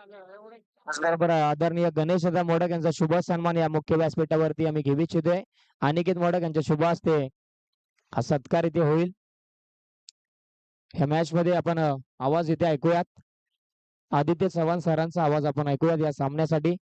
त्याचबरोबर आदरणीय गणेशदा मोडक यांचा शुभ सन्मान या मुख्य व्यासपीठावरती आम्ही घेऊ इच्छितोय. अनिकेत मोडक यांच्या शुभ हस्ते हा सत्कार इथे होईल. ह्या मॅच मध्ये आपण आवाज इथे ऐकूयात. आदित्य चव्हाण सरांचा आवाज आपण ऐकूयात या सामन्यासाठी.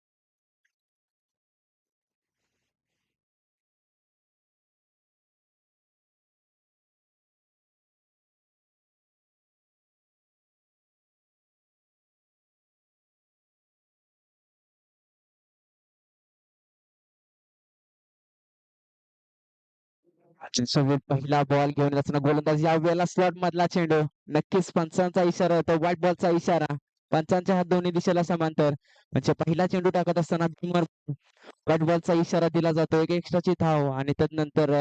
सोबत पहिला बॉल घेऊन असताना गोलंदाज या वेळेला स्लॉट मधला चेंडू. नक्कीच पंचांचा इशारा होता, व्हाईट बॉलचा इशारा. पंचांच्या हात दोन्ही दिशेला समांतर. म्हणजे पहिला चेंडू टाकत असताना व्हाईट बॉलचा इशारा दिला जातो. एक एक्स्ट्राची धाव आणि त्यानंतर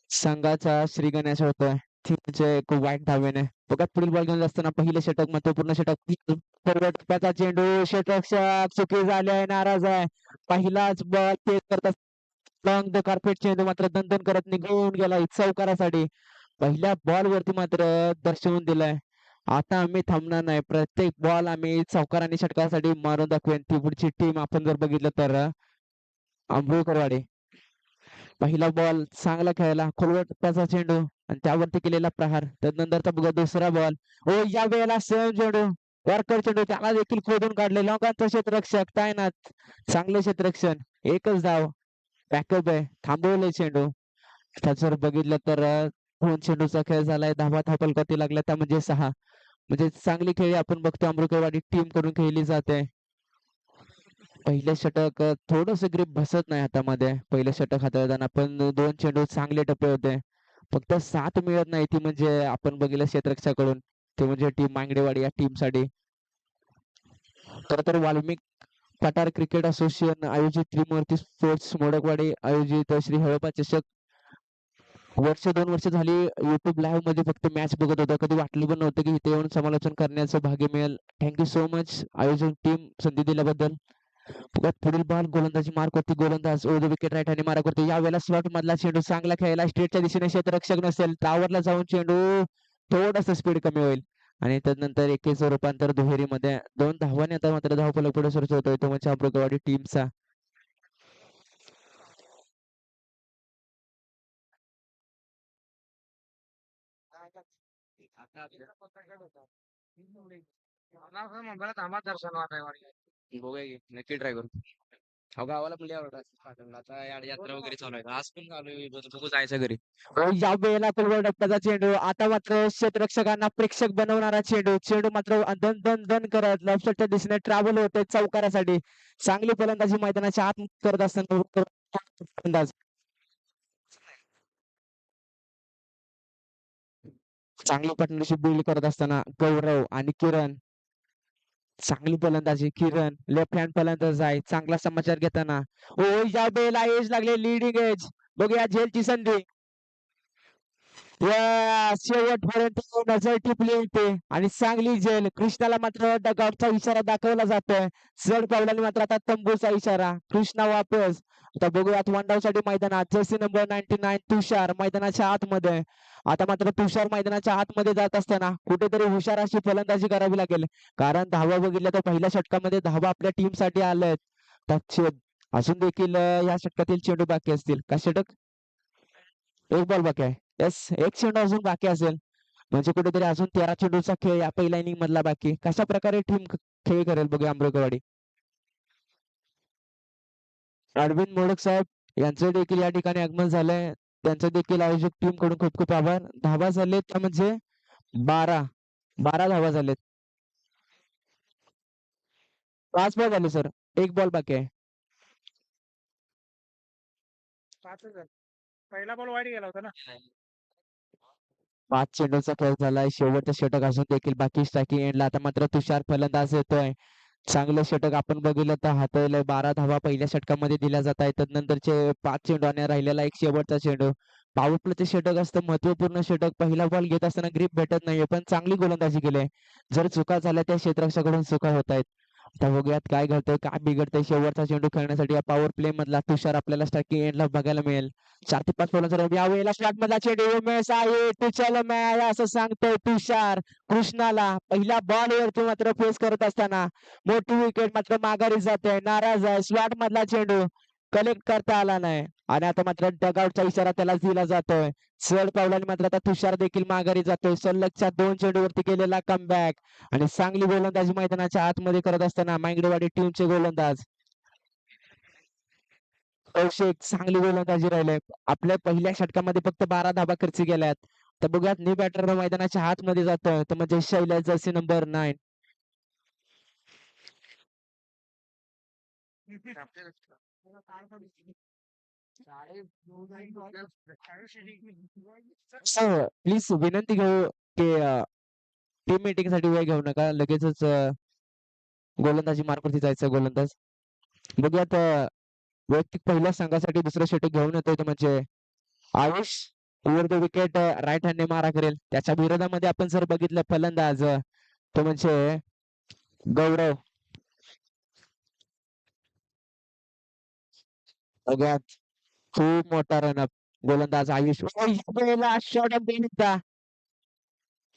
संघाचा श्री गणेश होतोय म्हणजे खूप वाईट धावेने. बघा पुढील बॉल घेऊन असताना पहिले षटक महत्वपूर्ण षटक. टप्प्याचा चेंडू षटरक्षक चुकी झाली आहे, नाराज आहे. पहिलाच बॉल ते करत लॉंग द कार्पेट चेंडू मात्र दणदण करत निघून गेला चौकारासाठी. पहिल्या बॉल वरती मात्र दर्शवून दिलाय, आता आम्ही थांबणार नाही. प्रत्येक बॉल आम्ही चौकार आणि षटकासाठी मारून दाखवेन. ती पुढची टीम आपण जर बघितलं तर आंबोळकरवाडी. पहिला बॉल चांगला खेळला, खोलवर टप्प्याचा चेंडू आणि त्यावरती केलेला प्रहार. त्यानंतरचा बघा दुसरा बॉल. ओ या वेळेला सेम चेंडू, वरकर चेंडू, त्याला देखील खोदून काढले. लॉंगांचा क्षेत्ररक्षक तायनात, चांगले क्षेत्ररक्षण. एकच धाव, बॅकअप आहे, थांबवले चेंडू. जर बघितलं तर दोन चेंडूचा खेळ झालाय, धावा धापलगती लागल्या त्या म्हणजे 6. म्हणजे चांगली खेळी आपण बघतो अमृतवाडी टीम कडून खेळली जाते. पहिले षटक थोडस ग्रीप बसत नाही हातामध्ये पहिले षटक हाताळताना, पण दोन चेंडू चांगले टप्पे होते. फक्त साथ मिळत नाही ती म्हणजे आपण बघितलं क्षेत्ररक्षकाकडून, ते म्हणजे टीम मांगडेवाडी या टीम साठी. खर तर वाल्मिक पठार क्रिकेट असोसिएशन आयोजित त्रिमूर्ती स्पोर्ट्स मोडकवाडी आयोजित श्री हळपा चषक वर्ष 2 वर्ष झाली युट्यूब लाईव्ह मध्ये फक्त मॅच बघत होतो. कधी वाटलं पण नव्हतं की इथे येऊन समालोचन करण्याचं भाग्य मिळेल. थँक्यू सो मच आयोजन टीम संधी दिल्याबद्दल. पुढील बॉल गोलंदाजी मार्क होती, गोलंदाज ओढ विकेट राईट आणि मारा करतो. यावेळेला स्लॉट मधला चेंडू चांगला खेळायला, स्ट्रेटच्या दिशेने क्षेत्ररक्षक नसेल, टावरला जाऊन चेंडू थोडस स्पीड कमी होईल आणि त्यानंतर एकेचं रूपांतर दुहेरीमध्ये. 2 धावांनी आता मात्र धावफलक पुढे सुरू होतोय तो म्हणजे अमृतवाडी टीमचा. नक्की ट्राय करू. हो गावाला पण आता यात्रा वगैरे चालू आहे, आज पण चालू आहे, बघू जायचं घरी. या वेळेला टप्प्याचा चेंडू, आता मात्र क्षेत्ररक्षकांना प्रेक्षक बनवणारा चेंडू. चेंडू मात्र दन दन दन करत लेफ्टच्या दिशेने ट्रॅव्हल होते चौकारासाठी. चांगली फलंदाजी मैदानाच्या आत करत असताना फलंदाज चांगली पार्टनरशिप बिल्ड करत असताना गौरव आणि किरण. चांगली फलंदाजी, किरण लेफ्ट हँड फलंदाज आहे, चांगला समाचार घेताना. ओ या बेला एज लागले, लीडिंग एज. बघूया झेलची संधी. शेवटपर्यंत नजर टिपली होते आणि चांगली झेल. कृष्णाला मात्र डगआउटचा इशारा दाखवला जातोय. जड पावलाने मात्र आता तंबूचा इशारा. कृष्णा वापस. आता बघूयात वन साठी मैदानात जर्सी नंबर 99 तुषार मैदानाच्या आतमध्ये. आता मात्र तुषार मैदानाच्या आतमध्ये जात असताना कुठेतरी हुशार अशी फलंदाजी करावी लागेल, कारण धावा बघितल्या तर पहिल्या षटकामध्ये धावा आपल्या टीम साठी आल्यात. अजून देखील या षटकातील चेंडू बाकी असतील का? षटक एक बॉल बाकी आहे. येस, एक चेंडू अजून बाकी असेल म्हणजे कुठेतरी अजून 13 चेंडूचा खेळ या पहिल्या इनिंग मधला बाकी. कशा प्रकारे टीम खेळ करेल बघूया अमृतवाडी. अरविंद मोडक साहेब यांचं देखील या ठिकाणी आगमन झालंय. त्यांचं देखील आयोजक टीम कडून खूप खूप आभार. धावा झालेत म्हणजे 12 धावा झालेत. 5 बॉल झाले सर, एक बॉल बाकी आहे. पहिला बॉल वाईट गेला होता ना. 5 चेंडूचा खेळ झालाय. शेवटचं षटक अजून देखील बाकी. स्ट्रायकिंग एंडला आता मात्र तुषार फलंदाज येतोय. चांगलं षटक आपण बघितलं तर हाताळलंय. 12 धावा पहिल्या षटकामध्ये दिल्या जात आहेत. त्यानंतरचे 5 चेंडू आणि राहिलेला एक शेवटचा चेंडू. पॉवर प्लेचे षटक असतं महत्वपूर्ण षटक. पहिला बॉल घेत असताना ग्रीप भेटत नाहीये, पण चांगली गोलंदाजी केली. जर चुका झाल्या त्या क्षेत्ररक्षकाकडून चुका होत आहेत. आता बघूयात काय घडतंय काय बिघडतंय शेवटचा चेंडू खेळण्यासाठी या पॉवर प्ले मधला तुषार आपल्याला स्ट्रायकिंग एंडला बघायला मिळेल. 4 ते 5 फलंदाज यावेळेला स्टार्ट मधला चेंडू उमेश आहे तू चल मैं असं सांगतोय तुषार कृष्णाला. पहिल्या बॉल वरती मात्र फेस करत असताना मोठी विकेट मात्र माघारी जाते. नाराज आहे. स्लॉट मधला चेंडू कलेक्ट करता आला नाही आणि आता मात्र डगआउटचा इशारा त्याला दिला जातोय. चढ पावलाने मात्र आता तुषार देखील माघारी जातोय. सलगच्या 2 चेंडूवरती केलेला कमबॅक आणि चांगली गोलंदाजी मैदानाच्या आतमध्ये करत असताना मांगडेवाडी टीमचे गोलंदाज कौशिक चांगली गोलंदाजी राहिले. आपल्या पहिल्या षटकामध्ये फक्त 12 धाबा खर्ची गेल्यात. तर बघूयात न्यू बॅटर मैदानाच्या आतमध्ये जातोय तर म्हणजे शैलेश जर्सी नंबर 9. प्लीज विनंती घेऊ की टीम मीटिंग साठी वेळ घेऊ नका लगेचच गोलंदाजी मार्कवरती जायचं गोलंदाज. बघूयात वैयक्तिक पहिल्या संघासाठी दुसरं षटक घेऊन येतोय म्हणजे Ayush over the wicket right हँडने मारा करेल. त्याच्या विरोधामध्ये आपण जर बघितलं फलंदाज तो म्हणजे गौरव. बघूयात खूप मोठा रनअप गोलंदाज आयुष शॉर्ट अप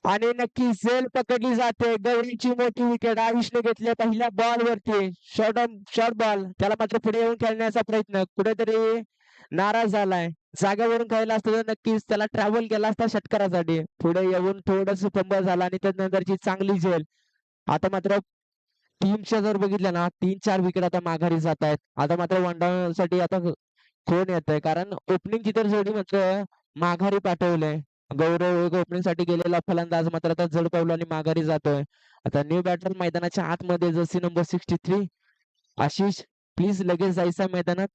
आणि नक्की झेल पकडली जाते. गौरीची मोठी विकेट आयुषने घेतली पहिल्या बॉल वरती. शॉर्ट बॉल त्याला मात्र पुढे येऊन खेळण्याचा प्रयत्न कुठेतरी नाराज झालाय. जागेवरून खेळला असता तर नक्कीच त्याला ट्रॅव्हल केला असता षटकारासाठी. पुढे येऊन थोडस फंबल झाला आणि त्यानंतरची चांगली झेल. आता मात्र टीमच्या जर बघितलं ना 3-4 विकेट आता माघारी जात आहेत. आता मात्र वन साठी आता कोण येत आहे कारण ओपनिंगची तर जोडी मात्र माघारी पाठवलंय. गौरव ओपनिंग साठी गेलेला फलंदाज मात्र आता जड पावलाने माघारी जातोय. आता न्यू बॅटर मैदानाच्या आतमध्ये जर्सी नंबर 63 आशिष प्लीज लगेच जायचं मैदानात.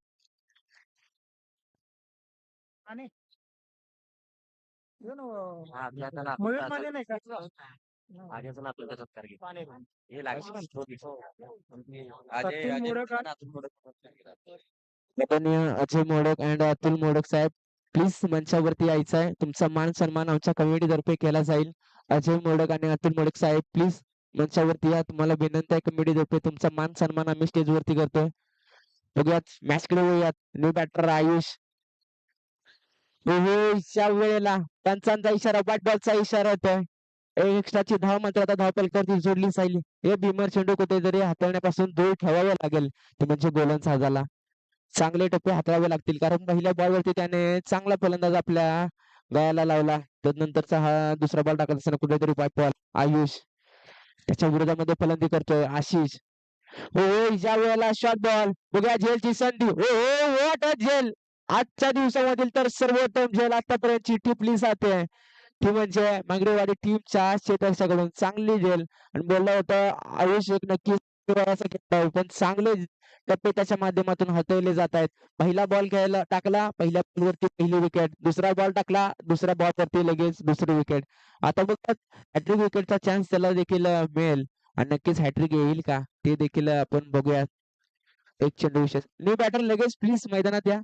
अजय मोडक अँड अतुल मोडक साहेब प्लीज मंचावरती यायचं आहे. तुमचा मान सन्मान आमच्या कमिटी तर्फे केला जाईल. अजय मोडक आणि अतुल मोडक साहेब प्लीज मंचावरती या. तुम्हाला विनंती आहे कमिटी तर्फे तुमचा मान सन्मान आम्ही स्टेज वरती करतोय. बघूयात मॅच कडे वळूयात. न्यू बॅटर आयुष च्या वेळेला पंचांचा इशारा बॅट बॉलचा इशारा होतोय. एक्स्ट्राची धाव मात्र आता धावपलकावरती जोडली जाईल. हे भीमर चेंडू कुठेतरी हाताळण्यापासून दूर ठेवावे लागेल ते म्हणजे गोलंदाजाला. चांगले टप्पे हाताळावे लागतील कारण पहिल्या बॉलवरती त्याने चांगला फलंदाज आपल्या गळ्याला लावला. त्यानंतरचा हा दुसरा बॉल टाकत असताना कुठेतरी व्हाईट बॉल आयुष त्याच्या विरोधामध्ये फलंदाजी करतोय आशिष. हो ज्या वेळेला शॉर्ट बॉल बघा झेलची संधी. हो व्हॉट अ झेल. आजच्या दिवसामधील तर सर्वोत्तम झेल आतापर्यंतची टिपली जाते ती म्हणजे मांगडेवाडी टीमच्या शेतकऱ्याकडून चांगली झेल. आणि बोललं होतं आयुष एक नक्की पण चांगले टप्पे त्याच्या माध्यमातून हाताळले जात आहेत. पहिला बॉल घ्यायला टाकला पहिल्या बॉलवरती पहिली विकेट. दुसरा बॉल टाकला दुसऱ्या बॉलवरती लगेच दुसरी विकेट. आता बघतात हॅट्रिक विकेटचा चान्स त्याला देखील मिळेल आणि नक्कीच हॅट्रिक येईल का ते देखील आपण बघूया. एक चेंडू विशेष न्यू बॅटर लगेच प्लीज मैदानात या.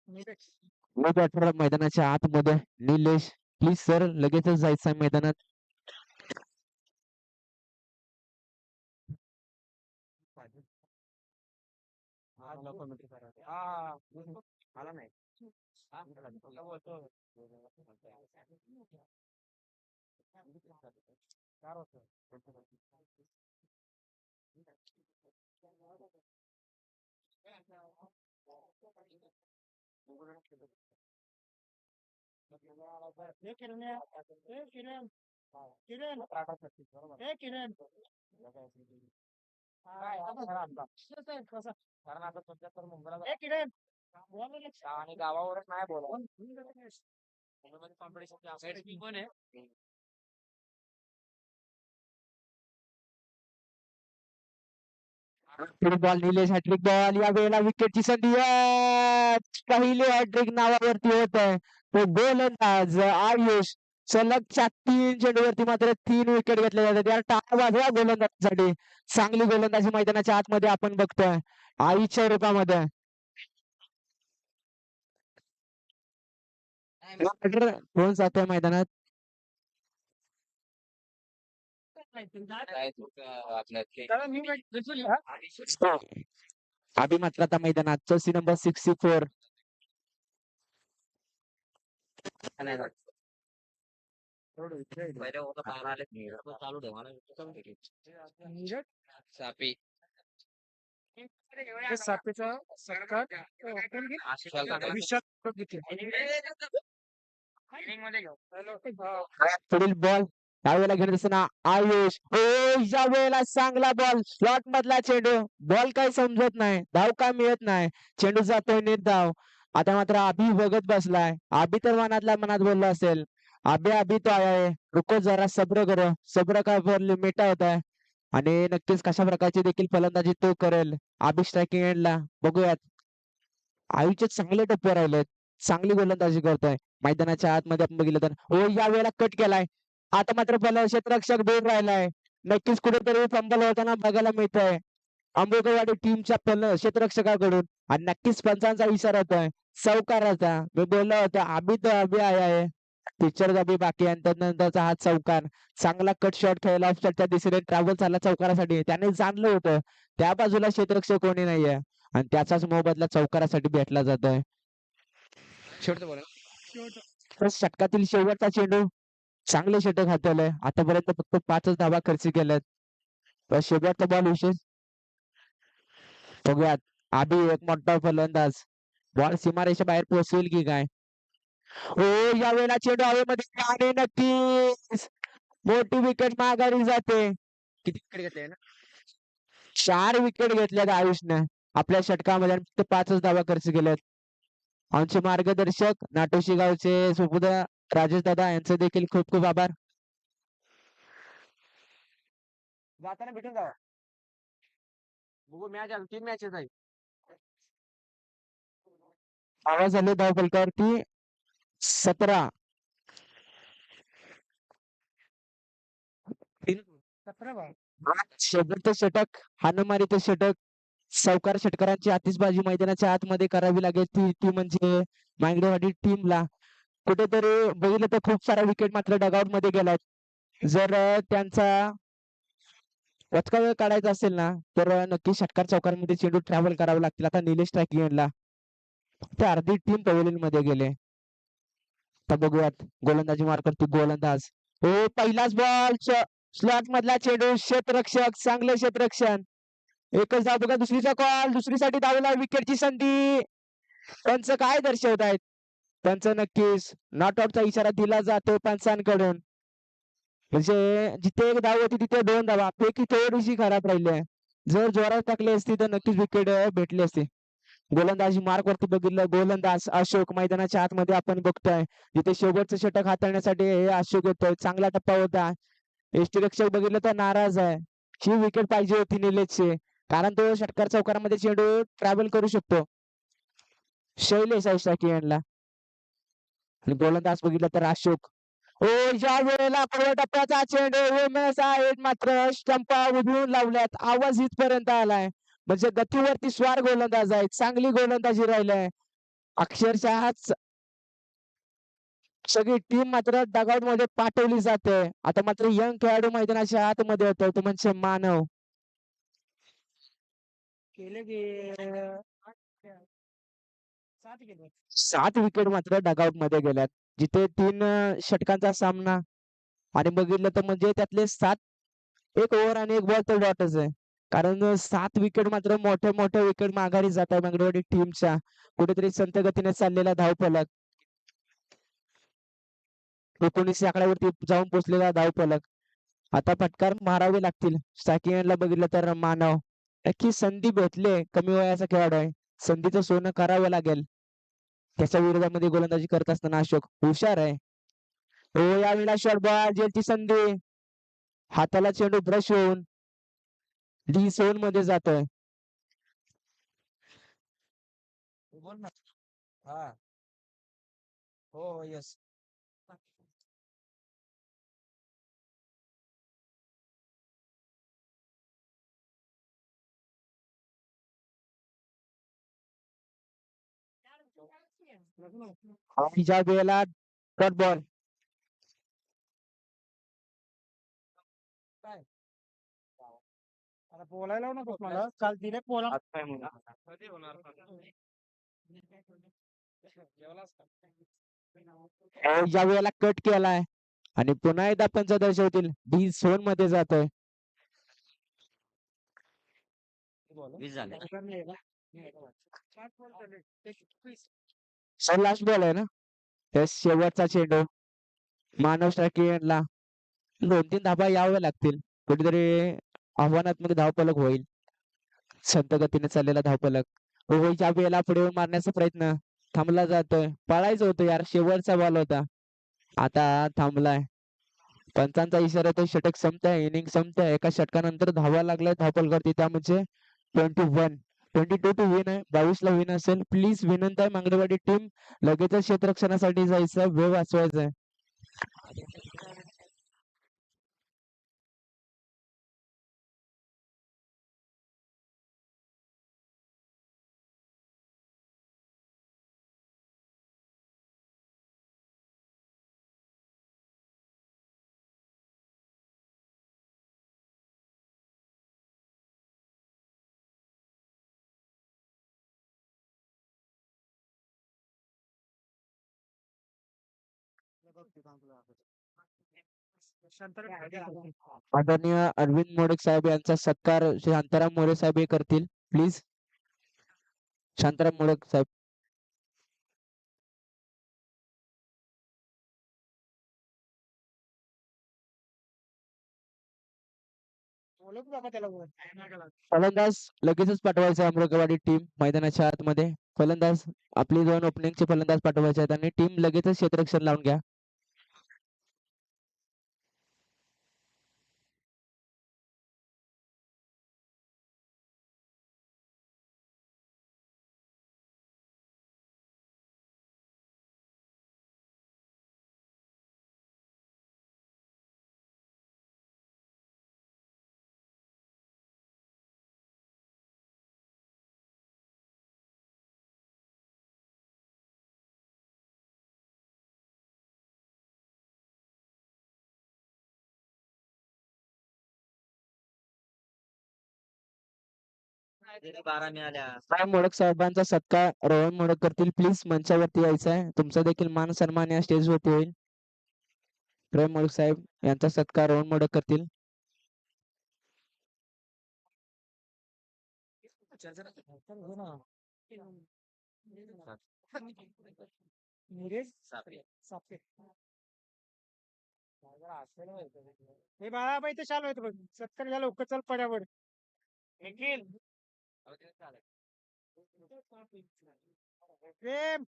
न्यू बॅटर मैदानाच्या आतमध्ये निलेश प्लीज सर लगेचच जायचं आहे मैदानात. आणि गावावरच नाही बोला कॉम्पिटिशन आहे. बॉल निलेश हॅट्रिक बॉल या वेळेला विकेटची संधी पहिले हॅट्रिक नावावरती होत आहे. तो गोलंदाज आयुष सलगच्या 3 चेंडूवरती मात्र 3 विकेट घेतल्या जातात. या टाळ्या वाजवा गोलंदाजासाठी. चांगली गोलंदाजी मैदानाच्या आतमध्ये आपण बघतोय आयुषच्या रूपामध्ये. होऊन जातोय मैदानात. काय चुका आपल्या ते अभि मात्र आता मैदानात जर्सी नंबर 64. नाही जात. पहिले होतं बाहेर आले की आता चालू ठेवा ना. सापी आशिष पुढील बॉल यावेळेला घेत असताना आयुष ओ या वेळेला चांगला बॉल स्लॉट मधला चेंडू. बॉल काही समजत नाही, धाव का मिळत नाही, चेंडू जातोय निर्धाव. आता मात्र अभि बघत बसलाय. अभि तर मनातल्या मनात बोलला असेल, अभि अभि तो आया है, रुको जरा सब्र करो, सब्र का फल मीठा होता है. आणि नक्कीच कशा प्रकारची देखील फलंदाजी तो करेल अभि स्ट्रायकिंग एंडला बघूयात. आयुष्यात चांगले टप्पे राहिलेत, चांगली गोलंदाजी करतोय. मैदानाच्या आतमध्ये आपण बघितलं तर हो या वेळेला कट केलाय. आता मात्र क्षेत्ररक्षक दूर राहिलाय. नक्कीच कुठेतरी फंबल होताना बघायला मिळतंय आंबेकरवाडी टीमच्या क्षेत्ररक्षकाकडून. आणि नक्कीच पंचांचा इशारा होतोय चौकाराचा. मी बोललो होतो अभि तो अभि आया है, पिक्चर अभि बाकी आहे. त्यानंतरचा हा चौकार चांगला कट शॉट खेळला, ऑफसाईडच्या दिशेने ट्रॅव्हल झाला चौकारासाठी. त्याने जाणलं होतं त्या बाजूला क्षेत्ररक्षक कोणी नाहीये आणि त्याचाच मोबदला चौकारासाठी भेटला जातोय. शेवटचं बोला. तर षटकातील शेवटचा चेंडू चांगले षटक हाताळलंय. आतापर्यंत फक्त 5च धावा खर्च केल्यात. तर शेवटचा बॉल विशेष बघूयात. आधी एक मोठा फलंदाज बॉल सीमारेषा बाहेर पोहोचेल की काय. हो या वेळेला चेंडू हवेमध्ये आणि नक्कीच मोठी विकेट माघारी जाते. किती विकेट घेतले ना? 4 विकेट घेतल्यात आयुषनं आपल्या षटकामध्ये आणि फक्त 5च धावा खर्च केल्यात. आमचे मार्गदर्शक नाटोशी गावचे सुपुत्र राजेश दादा यांचे देखील खूप खूप आभार. जाताना भेटून जावा. बघू मॅच 3 मॅचेस आहेत. आवाज आले धाव फलकावरती 17. 17 षटक हाणमारीचं षटक. सावकार षटकारांची आतिषबाजी मैदानाच्या आतमध्ये करावी लागेल ती म्हणजे मांगडेवाडी टीमला. कुठेतरी बघितलं तर खूप सारा विकेट मात्र डगआउट मध्ये गेलाय. जर त्यांचा वचका वेळ काढायचा असेल ना तर नक्की षटकार चौकारांमध्ये चेंडू ट्रॅव्हल करावे लागतील. आता निलेश टाकीला ते अर्धी टीम पवेलियन मध्ये गेले. आता बघूयात गोलंदाजी मारकर गोलंदाज. हो पहिलाच बॉल स्लॉट मधला चेंडू, क्षेत्ररक्षक चांगले क्षेत्ररक्षण. एकच धाव बघा, दुसरीचा कॉल, दुसरीसाठी धावला, विकेटची संधी. पंच काय दर्शवत आहेत, त्यांचं नक्कीच नॉट आउटचा इशारा दिला जातो पंचांकडून. म्हणजे जिथे एक धाव होती तिथे 2 धावा, पैकी थोडीशी खराब राहिली आहे. जर जोरात टाकली असती तर नक्कीच विकेट भेटली असती. गोलंदाजी मार्क वरती बघितलं, गोलंदाज अशोक मैदानाच्या आतमध्ये आपण बघतोय जिथे शेवटचं षटक हाताळण्यासाठी हे अशोक येतोय. चांगला टप्पा होता. यष्टीरक्षक बघितलं तर नाराज आहे. ही विकेट पाहिजे होती निलेशची, कारण तो षटकार चौकारामध्ये चेंडू ट्रॅव्हल करू शकतो. शैलेश ऐशाकी यांना आणि गोलंदाज बघितलं तर अशोक. हो ज्या वेळेला पहिल्या टप्प्याचा चेंडू उमेश आहेत मात्र स्टंपा उधळून लावल्यात. आवाज इथपर्यंत आलाय. म्हणजे गतीवरती स्वार गोलंदाज आहे, चांगली गोलंदाजी राहिलाय. अक्षरशः सगळी टीम मात्र डगआउट मध्ये पाठवली जाते. आता मात्र यंग खेळाडू मैदानाच्या आतमध्ये होतो तो म्हणजे मानव. 7 विकेट मात्र डगआउट मध्ये गेल्यात. जिथे 3 षटकांचा सामना आणि बघितलं तर म्हणजे त्यातले 7 एक ओव्हर आणि एक बॉल तर डॉटच आहे. कारण 7 विकेट मात्र मोठ्या मोठ्या विकेट माघारी जात आहे मंगळवाडी टीमच्या. कुठेतरी संत गतीने चाललेला धावफलक 19 आकड्यावरती जाऊन पोहोचलेला धावफलक. आता फटकार मारावे लागतील. स्टार्किंगला बघितलं तर मानव नक्की संधी भेटले, कमी वयाचा खेळाडू आहे, संधीचं सोनं करावं लागेल. त्याच्या विरोधामध्ये गोलंदाजी करत असताना अशोक हुशार आहे. हो या वेळेला शॉर्ट बॉल, जेलची संधी, हाताला चेंडू ब्रश होऊन डी झोन मध्ये जातोय. बोल ना. हा हो यस. आणि ज्या वेळेला डॉट बॉल. आता बोलायला नको मला काल दिले बोला आज काय म्हणा कधी होणार जेवलास का? या वेळेला कट केलाय आणि पुन्हा एकदा पंच दर्शवतील डी झोन मध्ये जातोय. 20 झाले सर लास्ट बॉल आहे ना. तर शेवटचा चेंडू मानव स्ट्रायकिंगला 2-3 धाबा याव्या लागतील. कुठेतरी आव्हानात्मक धावफलक होईल. संत गतीने चाललेला धावफलक या वेळेला पुढे येऊन मारण्याचा प्रयत्न थांबला जातोय. पळायचं होतं यार, शेवटचा बॉल होता. आता थांबलाय. पंचांचा इशारा तो षटक संपताय, इनिंग संपताय. एका षटकानंतर धावा लागलाय धावफलकावरती. त्या म्हणजे 21 22 टू विन आहे. 22 ला विन असेल. प्लीज विनंती आहे मांगडेवाडी टीम लगेच क्षेत्ररक्षणासाठी जायचं, वेळ वाचवायचा आहे. आदरणीय अरविंद मोडक साहेब यांचा सत्कार शांताराम मोरे साहेब हे करतील. प्लीज शांताराम मोडक साहेब. फलंदाज लगेचच पाठवायचा अमरावती टीम मैदानाच्या आतमध्ये. फलंदाज आपली 2 ओपनिंगचे फलंदाज पाठवायचे आहेत आणि टीम लगेचच क्षेत्ररक्षण लावून घ्या. तरी 12 मिळाल्या राम मोडक साहेबांचा सत्कार रोहन मोडक करतील. प्लीज मंचावरती यायचं आहे. तुमचा देखील मान सन्मान या स्टेजवरती होईल. प्रेम मोडक साहेब यांचा सत्कार रोहन मोडक करतील. हे बाळा बाई ते चालू बघ सत्कार झालं लवकर चल पड्यावर प्रेम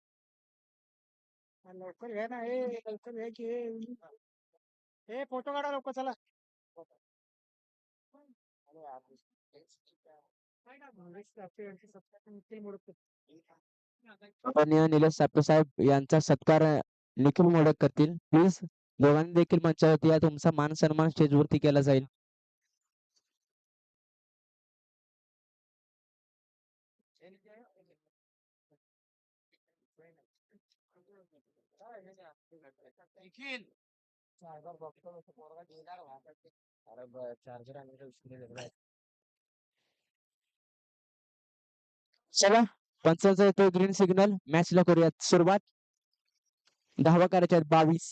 लवकर घ्या ना हे लवकर घ्या की हे फोटो काढा लवकर चला. आदरणीय निलेश सापे साहेब यांचा सत्कार निखिल मोडक करतील. प्लीज दोघांनी देखील मंचावरती या. तुमचा मान सन्मान स्टेजवरती केला जाईल. चला पंचांचा येतो ग्रीन सिग्नल. मॅचला करूयात सुरुवात. धावा करायच्या आहेत 22.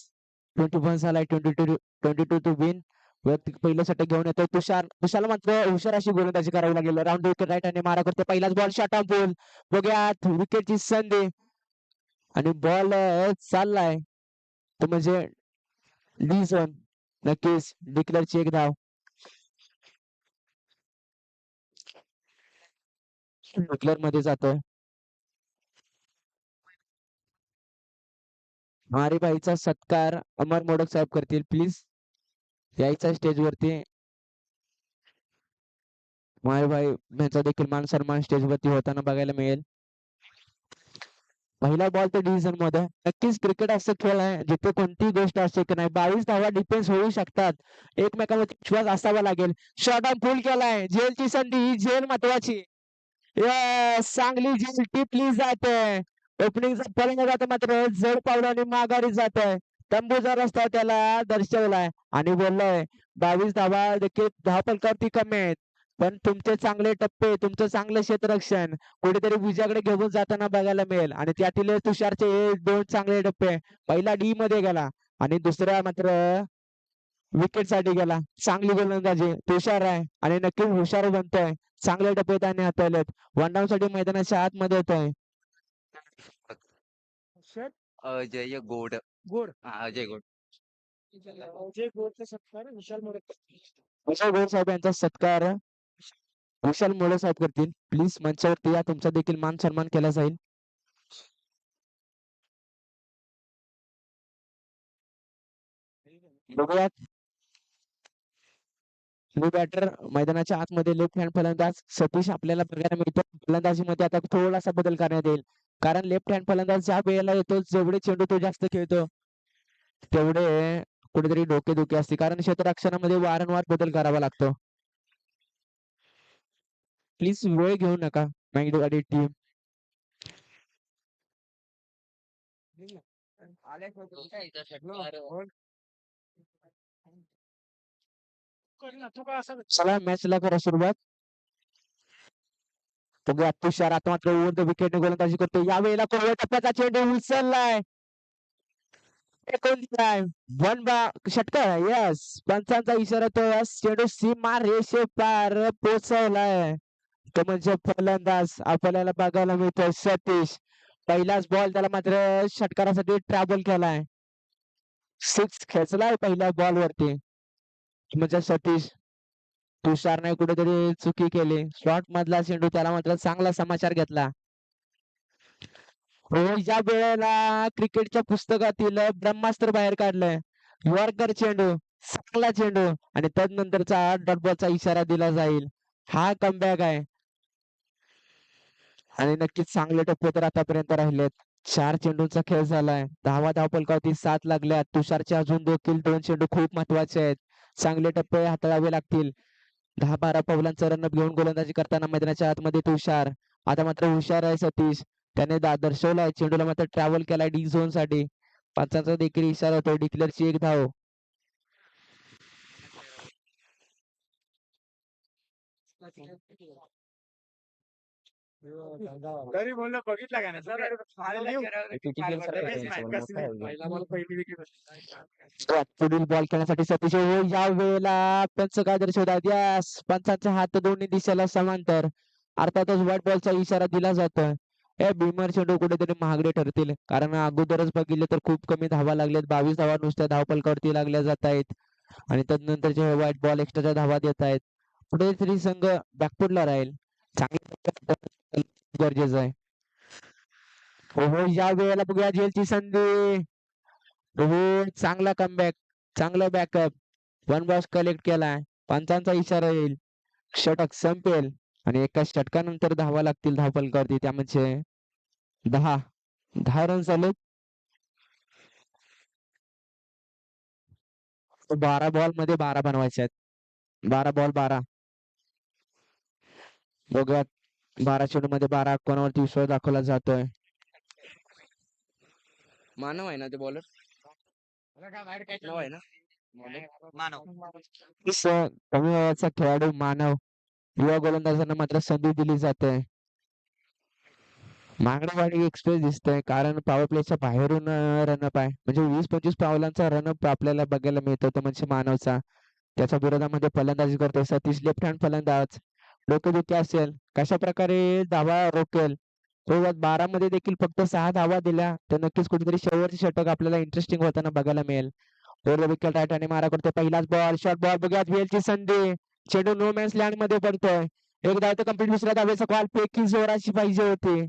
21 झालाय. 22 टू विन. वैयक्तिक पहिलं षटक घेऊन येतोय तुषार. तुषारला मात्र हुशार अशी गोलंदाजी करावी लागेल. राऊंड विकेट राईट आणि मारा करते. पहिलाच बॉल शॉट ऑफ बॉल. बघूयात विकेटची संधी आणि बॉल चाललाय तो म्हणजे डी झोन. नक्कीच डिक्लेअरची एक धाव. डिक्लेअर मध्ये जातोय. मारीबाईचा सत्कार अमर मोडक साहेब करतील. प्लीज यायचा स्टेजवरती. मारीबाई यांचा देखील मान सन्मान स्टेजवरती होताना बघायला मिळेल. पहिला बॉल तर डिव्हिजन मध्ये. नक्कीच क्रिकेट असं खेळ आहे जिथे कोणतीही गोष्ट असते की नाही. 22 धावा डिफेन्स होऊ शकतात. एकमेकांमध्ये विश्वास असावा लागेल. शॉट ऑन फुल केलाय. झेलची संधी. ही झेल महत्वाची. चांगली झेल टिपली जाते. ओपनिंगचा फलंदाज जातो मात्र जड पावलाने माघारी जात आहे. तंबूचा रस्ता त्याला दर्शवलाय आणि बोललोय 22 धावा देखील धावपलकावरती कमी आहेत. पण तुमचे चांगले टप्पे, तुमचं चांगलं क्षेत्ररक्षण कुठेतरी विजयाकडे घेऊन जाताना बघायला मिळेल आणि त्यातील तुषारचे हे 2 चांगले टप्पे. पहिला डी मध्ये गेला आणि दुसरा मात्र विकेट साठी गेला. चांगली गोलंदाजी तुषार आहे आणि नक्कीच हुशार बनतोय. चांगले टप्पे त्याने हाताळलेत. वन डाऊन साठी मैदानाच्या आतमध्ये येतोय. षट अजय गोड. गोड अजय गोड. अजय गोडचा सत्कार विशाल मोडक. विशाल गोड साहेब यांचा सत्कार विशाल मोळे साहेब करतील. प्लीज मंचावरती या, तुमचा देखील मान सन्मान केला जाईल. बघूयात बॅटर मैदानाच्या आतमध्ये लेफ्ट हँड फलंदाज सतीश आपल्याला बघायला मिळतो. फलंदाजीमध्ये आता थोडासा बदल करण्यात येईल, कारण लेफ्ट हँड फलंदाज ज्या वेळेला येतो जेवढे चेंडू तो जास्त खेळतो तेवढे कुठेतरी डोकेदुखी असते, कारण क्षेत्ररक्षणामध्ये वारंवार बदल करावा लागतो. प्लीज वेळ घेऊ नका मॅगडीवाडी टीम. तू का असं चला मॅचला करा सुरुवात. बघूया तुषार आता मात्र ओव्हर द विकेट गोलंदाजी करतो. यावेळेला कोवळ्या टप्प्याचा चेंडू उचललाय. वन बा षटकार. यस, पंचांचा इशारा तो चेंडू सीमा रेषे पार पोहोचवलाय. तो म्हणजे फलंदाज आपल्याला बघायला मिळतोय सतीश. पहिलाच बॉल त्याला मात्र षटकारासाठी ट्रॅव्हल केलाय. 6 खेचलाय पहिल्या बॉल वरती. म्हणजे सतीश. तुषारने कुठेतरी चुकी केली. शॉर्ट मधला चेंडू त्याला मात्र चांगला समाचार घेतला. या वेळेला क्रिकेटच्या पुस्तकातील ब्रह्मास्त्र बाहेर काढलंय. यॉर्कर चेंडू, चांगला चेंडू आणि तदनंतरचा डॉट बॉलचा इशारा दिला जाईल. हा कमबॅक आहे आणि नक्कीच चांगले टप्पे तर आतापर्यंत राहिलेत. 4 चेंडूंचा खेळ झालाय. धावपलकावरती 7 लागल्यात. तुषारचे अजून देखील 2 चेंडू खूप महत्वाचे आहेत. चांगले टप्पे हाताळावे लागतील. 10-12 पावलांचा रनअप घेऊन गोलंदाजी करताना मैदानाच्या आतमध्ये तुषार. आता मात्र हुशार आहे सतीश. त्याने दर्शवलाय चेंडूला मात्र ट्रॅव्हल केलाय डी झोन साठी. पंचांचा देखील इशारा होतो. डिक्लेअरची 1 धाव. तरी बोललो बघितला का नाही सर. पहिली विकेट पुढील बॉल खेळण्यासाठी सतीश. या वेळेला पंच काय दर्शवतात. यस, पंचांचा हात दोन्ही दिशेला समांतर. अर्थातच व्हाईट बॉलचा इशारा दिला जातोय. हे भीमर चेंडू कुठेतरी महागडे ठरतील, कारण अगोदरच बघितले तर खूप कमी धावा लागलेत. 22 धावा नुसत्या धावपलकावरती लागल्या जात आहेत आणि तदनंतरचे व्हाईट बॉल एक्स्ट्राच्या धावा देत आहेत. कुठेतरी संघ बॅकफुटला राहील. चांगली गरजेचं आहे. हो, या वेळेला बघूया झेलची संधी. हो, चांगला कमबॅक, चांगला बॅकअप. 1 बॉल कलेक्ट केलाय. पंचांचा इशारा येईल. षटक संपेल आणि एका षटकानंतर धावा लागतील धावपलकावरती. त्यामध्ये 10 रन झाले. 12 बॉल मध्ये 12 बनवायचे आहेत. 12 बॉल 12. बघूयात 12 चेंडू मध्ये 12 कोणावरती विश्वास दाखवला जातोय. मानव आहे ना ते बॉलर. नाव आहे ना मानव. कमी वयाचा खेळाडू मानव. युवा गोलंदाजांना मात्र संधी दिली जाते. मागणेवाडी एक्सप्रेस दिसतंय, कारण पॉवर प्लेच्या बाहेरून रनअप आहे. म्हणजे 20-25 पावलांचा रनअप आपल्याला बघायला मिळतो. तो म्हणजे मानवचा. त्याच्या विरोधामध्ये फलंदाजी करतोय सतीश. लेफ्ट हँड फलंदाज. डोकेदुखी असेल, कशा प्रकारे धावा रोकेल. 12 मध्ये देखील फक्त 6 धावा दिल्या तर नक्कीच कुठेतरी शेवटचे षटक आपल्याला इंटरेस्टिंग होताना बघायला मिळेल. विकेट राईट आणि मारा करतोय. पहिलाच बॉल शॉर्ट बॉल. बघूयात वेलची संधी. चेंडू नो मॅन्स लँड मध्ये पडतोय. एक धाव तर कंप्लीट. दुसऱ्या धावेचा कॉल फेकी जोराची पाहिजे होती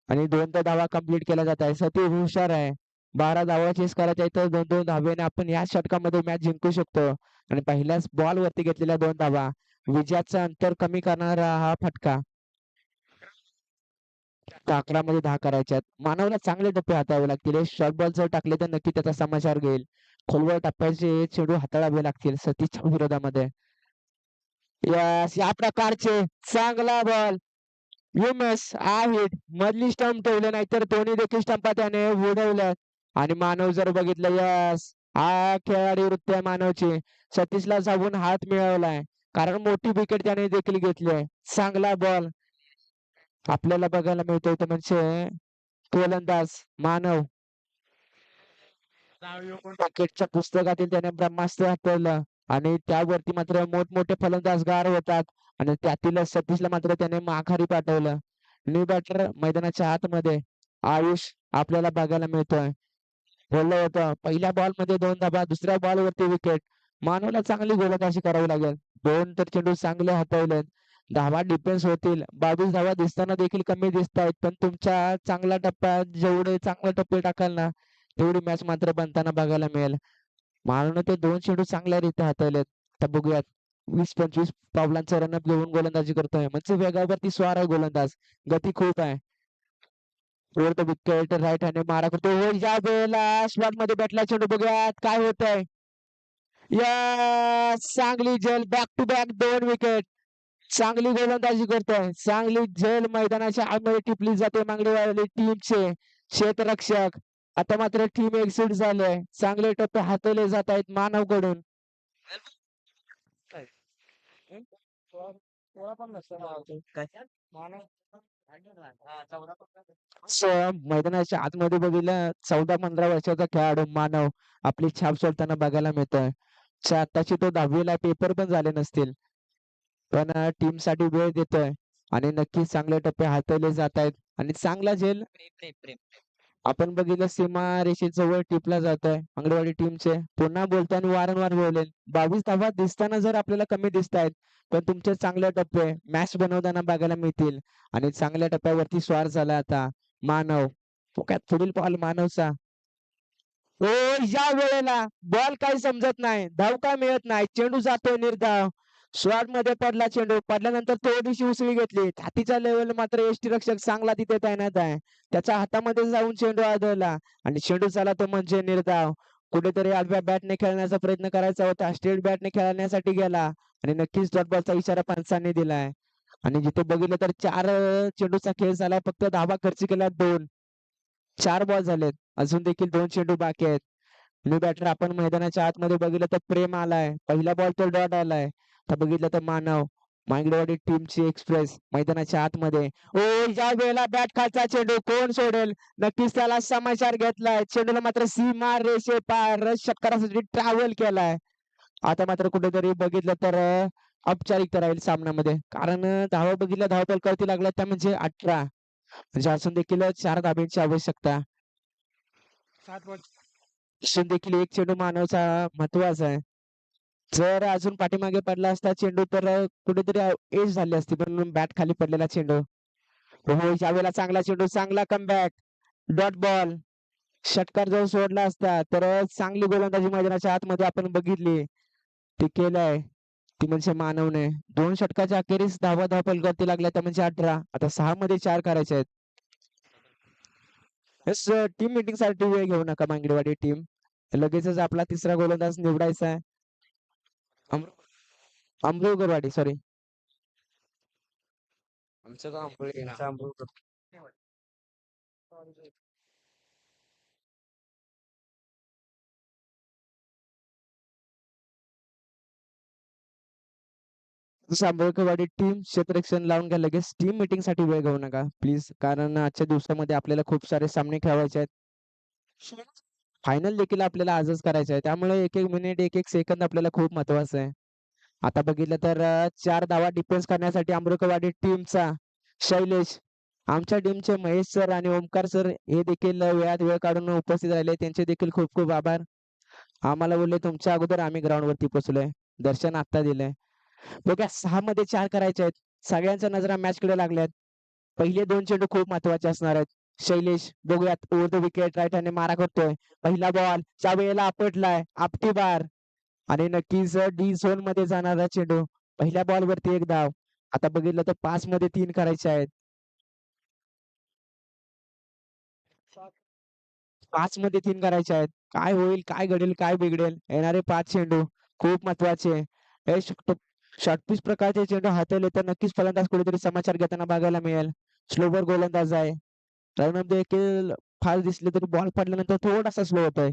आणि 2 धावा कंप्लीट केल्या जात आहे. सतीश हुशार आहे. 12 धावा चेस करायच्या आहेत तर 2-2 धावेने आपण या षटकामध्ये मॅच जिंकू शकतो. आणि पहिल्याच बॉल वरती घेतलेल्या 2 धावा विजयाचं अंतर कमी करणारा हा फटका. 11 मध्ये 10 करायच्यात. मानवला चांगले टप्पे हाताळावे लागतील. शॉर्ट बॉल जर टाकले तर नक्की त्याचा समाचार घेईल. खोलवर टप्प्याचे चेंडू हाताळावे लागतील सतीशच्या विरोधामध्ये. यस, या प्रकारचे चांगला बॉल. You miss. हिट मधली स्टंप ठेवले, नाहीतर दोन्ही देखील स्टंपा त्याने उडवल्या. आणि मानव जर बघितलं यस हा खेळाडी वृत्ती आहे मानवची. सतीशला जाऊन हात मिळवलाय कारण मोठी विकेट त्याने देखील घेतली आहे. चांगला बॉल आपल्याला बघायला मिळतोय तो म्हणजे गोलंदाज मानव. क्रिकेटच्या पुस्तकातील त्याने ब्रह्मास्त्र हाताळलं आणि त्यावरती मात्र मोठमोठे फलंदाज गार होतात आणि त्यातील सतीशला मात्र त्याने माघारी पाठवलं. न्यू बॅटर मैदानाच्या आतमध्ये आयुष आपल्याला बघायला मिळतोय. बोललं होतं पहिल्या बॉल मध्ये 2 धाबा, दुसऱ्या बॉल वरती विकेट. मानवला चांगली गोलंदाजी करावी लागेल. 2 तर चेंडू चांगले हाताळलेत. धावा डिफेन्स होतील. 22 धावा दिसताना देखील कमी दिसत आहेत पण तुमच्या चांगल्या टप्प्यात जेवढे चांगले टप्पे टाकाल ना तेवढी मॅच मात्र बनताना बघायला मिळेल. मानवने ते 2 चेंडू चांगल्यारीत्या हाताळलेत. आता बघूयात 20-25 पावलांचा रनअप घेऊन गोलंदाजी करतोय म्हणजे वेगावरती स्वार आहे गोलंदाज. गती खूप आहे. वर विकेट राईट हँड मारा करतो. या वेळेला स्लॉट मध्ये बॅटला चेंडू बघूयात काय होतंय. या चांगली झेल बॅक टू बॅक 2 विकेट. चांगली गोलंदाजी करतोय. चांगली झेल मैदानाच्या आतमध्ये टिपली जाते मांगडेवाली टीमचे क्षेत्ररक्षक. आता मात्र टीम एक्सिट झाले. चांगले टप्पे हाताळले जात आहेत मानवकडून. मैदानाच्या आतमध्ये बघितलं 14-15 वर्षाचा खेळाडू मानव आपली छाप सोडताना बघायला मिळतोय. आताची तो 10वीला पेपर पण झाले नसतील पण टीम साठी वेळ देतोय आणि नक्कीच चांगले टप्पे हाताळले जात आहेत आणि चांगला झेल आपण बघितलं सीमा रेषेजवळ टिपला जातोय अंगणवाडी टीमचे. पुन्हा बोलताना वारंवार बोलेल 22 धावा दिसताना जर आपल्याला कमी दिसत आहेत पण तुमचे चांगले टप्पे मॅच बनवताना बघायला मिळतील आणि चांगल्या टप्प्यावरती स्वार झाला आता मानव. पुढील बॉल मानवचा. ओ या वेळेला बॉल काही समजत नाही. धाव काय मिळत नाही. चेंडू जातोय निर्धाव. शॉर्ट मध्ये पडला चेंडू. पडल्यानंतर थोडीशी उसळी घेतली. छातीच्या लेवल मात्र यष्टीरक्षक चांगला तिथे तैनात आहे. त्याच्या हातामध्ये जाऊन चेंडू आदळला आणि चेंडू झाला तो म्हणजे निर्धाव. कुठेतरी आडव्या बॅटने खेळण्याचा प्रयत्न करायचा होता. स्ट्रेट बॅटने खेळण्यासाठी गेला आणि नक्कीच डॉट बॉलचा इशारा पंचांनी दिलाय आणि जिथे बघितलं तर 4 चेंडूचा खेळ झालाय. फक्त धावा खर्च केल्या 2. 4 बॉल झालेत. अजून देखील 2 चेंडू बाकी आहेत. न्यू बॅटर आपण मैदानाच्या आतमध्ये बघितलं तर प्रेम आलाय. पहिला बॉल तर डॉट आलाय. आता बघितलं तर मानव मांगडेवाडी टीमची एक्सप्रेस मैदानाच्या आतमध्ये. ओ या वेळेला बॅट खालचा चेंडू कोण सोडेल. नक्कीच त्याला समाचार घेतलाय. चेंडूला मात्र सीमा रेषे पार षटकारासाठी ट्रॅव्हल केलाय. आता मात्र कुठेतरी बघितलं तर औपचारिकता राहील सामन्यामध्ये कारण धावा बघितल्या धावपल कळती लागल्या त्या म्हणजे 18 म्हणजे असून देखील 4 धाब्यांची आवश्यकता. 7 बॉल असून देखील एक चेंडू मानवचा महत्वाचा आहे. जर अजून पाठीमागे पडला असता चेंडू तर कुठेतरी एज झाली असती पण बॅट खाली पडलेला चेंडू. हो यावेळेला चांगला चेंडू चांगला कमबॅक डॉट बॉल. षटकार जर सोडला असता तर चांगली गोलंदाजी मैदानाच्या आतमध्ये आपण बघितली ती केलंय ती म्हणजे मानवने. 2 षटकाच्या अखेरीस धावा फलकावरती लागल्या त्या म्हणजे 18. आता 6 मध्ये 4 करायचे आहेत. टीम मीटिंग साठी वेळ घेऊ नका मांगडेवाडी टीम. लगेचच आपला तिसरा गोलंदाज निवडायचा आहे. अमृगरवाडी सॉरी आमचं काम पुढे ना. आंबेडकरवाडी टीम क्षेत्ररक्षण लावून घ्या लगेच. टीम मीटिंग साठी वेळ घेऊ नका प्लीज कारण आजच्या दिवसामध्ये आपल्याला खूप सारे सामने खेळवायचे आहेत. फायनल देखील आपल्याला आजच करायचं आहे त्यामुळे 1-1 मिनिट 1-1 सेकंद आपल्याला खूप महत्वाचं आहे. आता बघितलं तर 4 धावा डिफेन्स करण्यासाठी अमृतवाडी टीमचा शैलेश. आमच्या टीमचे महेश सर आणि ओमकार सर हे देखील वेळात वेळ काढून उपस्थित राहिले त्यांचे देखील खूप खूप आभार. आम्हाला बोलले तुमच्या अगोदर आम्ही ग्राउंड वरती पोहोचलोय. दर्शन आता दिलंय. बघा 6 मध्ये 4 करायचे आहेत. सगळ्यांच्या नजरा मॅच कडे लागल्यात. पहिले 2 चेंडू खूप महत्वाचे असणार आहेत. शैलेश बघूयात over the wicket right hand मारा करतोय. पहिला बॉल च्या वेळेला आपटलाय आपटी बार आणि नक्कीच डी झोन मध्ये जाणारा चेंडू. पहिल्या बॉल वरती 1 धाव. आता बघितलं तर 5 मध्ये 3 करायचे आहेत. 5 मध्ये 3 करायचे आहेत. काय होईल काय घडेल काय बिघडेल येणारे 5 चेंडू खूप महत्वाचे. हे शॉर्टपिच प्रकारचे चेंडू हाताळले तर नक्कीच फलंदाज कुठेतरी समाचार घेताना बघायला मिळेल. स्लोवर गोलंदाज आहे. रनअप देखील फास्ट दिसले तरी बॉल पडल्यानंतर थोडासा स्लो होतोय.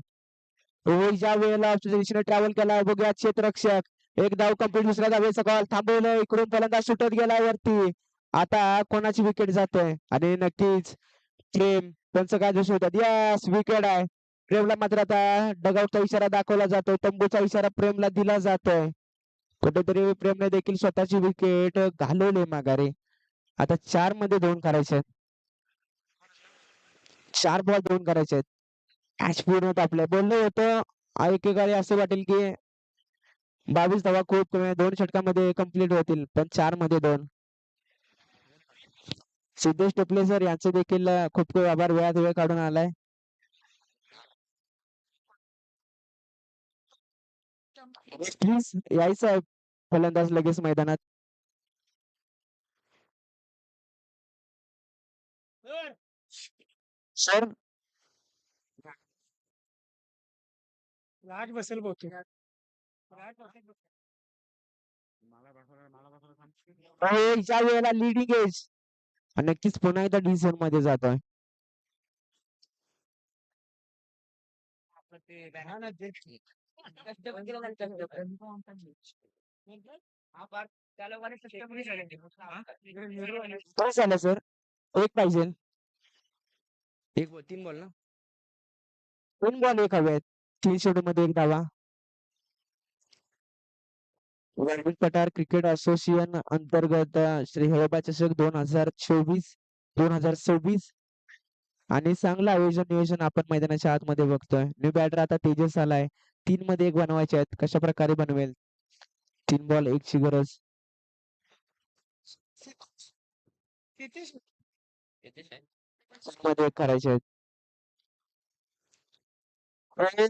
रोहित ज्या वेळेला ऑफच्या दिशेने ट्रॅव्हल केला बघूया क्षेत्ररक्षक एक धाव कंप्लीट दुसऱ्या धावेचा कॉल थांबवलं इकडून पहिल्यांदा सुटत गेला वरती. आता कोणाची विकेट जाते आणि नक्कीच प्रेम त्यांचं काय दिसून होतात. यस विकेट आहे. प्रेमला मात्र आता डगआउटचा इशारा दाखवला जातोय. तंबूचा इशारा प्रेमला दिला जातोय. कुठेतरी प्रेमने देखील स्वतःची विकेट घालवली माघारी. आता 4 मध्ये 2 करायचे आहेत. 4 बॉल 2 करायचे आहेत. मॅच पूर्ण होत आपल्या बोलणं होतं एकेकाळी असं वाटेल की 22 धावा खूप कमी 2 षटकामध्ये कंप्लीट होतील पण 4 मध्ये 2. सिद्धेश टोपले सर यांचे देखील खूप खूप आभार वेळात वेळ काढून आलाय. प्लीज यायचं आहे फलंदाज लगेच मैदानात. सर लाट बसेल बहुतेक. ज्या वेळेला लिडिंग एज नक्कीच पुन्हा एकदा डी झोन मध्ये जातोय. हा ना, जे- काय झालं सर एक पाहिजे. 3 बॉल ना 2 बॉल 1 हवे आहेत. 3 शेडू मध्ये 1 धावा. वर्विन पठार क्रिकेट असोसिएशन अंतर्गत श्री हळबा चषक 2024-2026 आणि चांगलं आयोजन नियोजन आपण मैदानाच्या आतमध्ये बघतोय. न्यू बॅटर आता तेजस आलाय. 3 मध्ये 1 बनवायचे आहेत. कशा प्रकारे बनवेल 3 बॉल 1 ची गरज. किती येतेच आहे. 3 मध्ये 1 करायचे आहेत. आणि